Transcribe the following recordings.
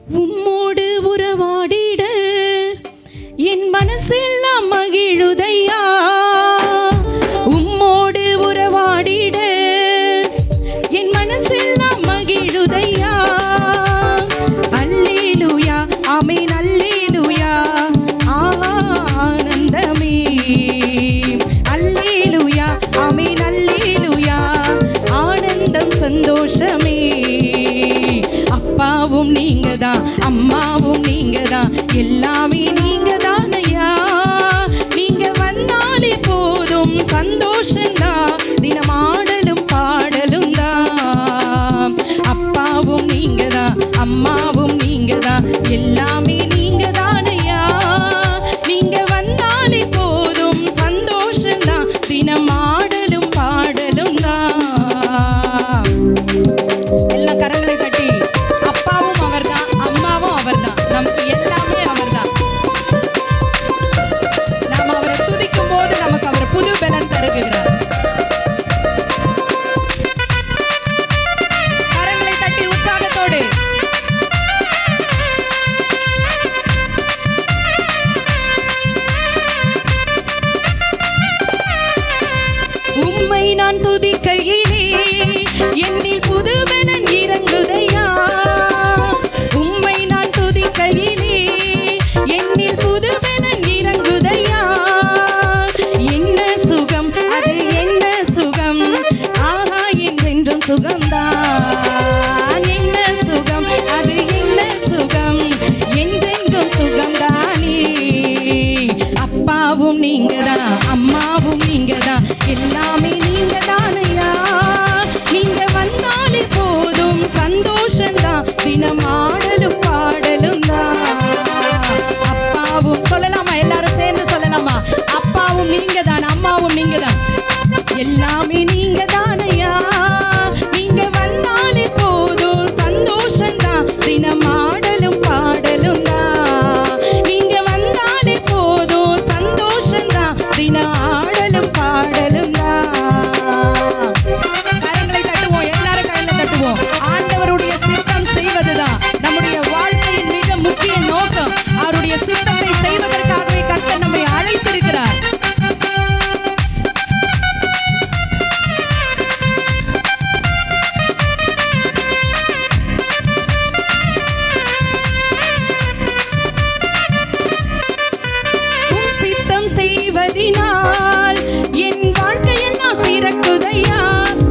உம்மோடு உறவாடிட என் மனசெல்லாம் மகிழுதையா. உம்மோடு உறவாடிட என் மனசெல்லாம் மகிழுதையா. அல்லேலூயா ஆமென் அல்லேலூயா ஆனந்தமே. அல்லேலூயா ஆமென் அல்லேலூயா ஆனந்தம் சந்தோஷமே. அப்பாவும் நீங்கதான் அம்மாவும் நீங்கதான் எல்லாமே நீங்கதான் ஐயா. நீங்க வந்தாலே போதும் சந்தோஷம்தான் தினமாடலும் பாடலும் தான். அப்பாவும் நீங்கதான் அம்மாவும் நீங்கதான் எல்லாமே நீங்கதான் ஐயா. நீங்க வந்தாலே போதும் சந்தோஷம்தான் தினமாடலும் பாடலும் தான். எல்லா கரங்களை தட்டி அப்பாவும் அவர்தான் அம்மாவும் அவர்தான் நமக்கு எல்லாமே அவர்தான். நாம் அவரை துதிக்கும் போது நமக்கு அவர் புது பலன் தருகிறார். கரங்களை தட்டி உற்சாகத்தோடு உம்மை நான் துதிக்கையிலே என்னில் புது பலன் இறங்குதையா. உம்மை நான் துதிக்கையிலே என்னில் புது பலன் இறங்குதையா. என்ன சுகம் அது என்ன சுகம் ஆஹா என்றென்றும் சுகம்தான். என்ன சுகம் அது என்ன சுகம் என்றென்றும் சுகம்தானே. அப்பாவும் நீங்கதான் அம்மாவும் நீங்கதான் எல்லாமே நீங்கதான் ஐயா. நீங்க வந்தாலே போதும் சந்தோஷம்தான் தினமாடலும் பாடலும் தான். அப்பாவும் சொல்லலாமா எல்லாரும் சேர்ந்து சொல்லலாமா. அப்பாவும் நீங்கதான் அம்மாவும் நீங்கதான் எல்லாமே நீங்கதான் ஐயா. நீங்க வந்தாலே போதும் சந்தோஷம்தான் தினமாடலும் பாடலும் தான். நீங்க வந்தாலே போதும் சந்தோஷம்தான் தினமாடலும் பாடலும் தான். கரங்களை தட்டுவோம் எல்லாரும் கையில தட்டுவோம். ஆண்டவருடைய சித்தம் செய்வதுதான் நம்முடைய வாழ்க்கையின் மிக முக்கிய நோக்கம். அவருடைய சித்தத்தை செய்வதற்காகவே கர்த்தர் நம்மை அழைத்திருக்கிறார். சித்தம் செய்வதினால் என் வாழ்க்கையெல்லாம் சிறக்குதையா.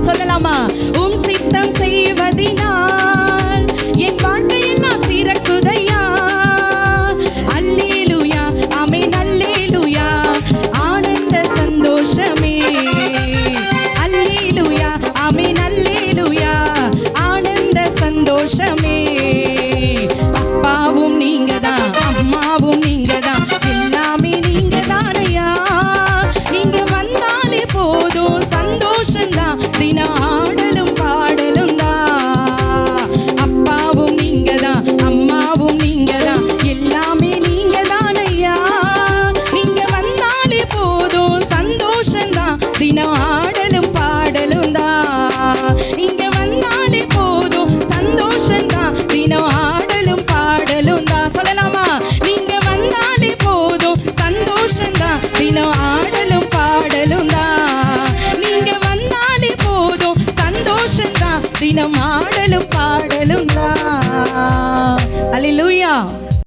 சொல்லலாமா. உம் சித்தம் செய்வதினால் என் வாழ்க்கையெல்லாம் சிறக்குதையா. அல்லேலூயா ஆமென் அல்லேலூயா ஆனந்த சந்தோஷமே. அல்லேலூயா ஆமென் அல்லேலூயா ஆனந்த சந்தோஷம்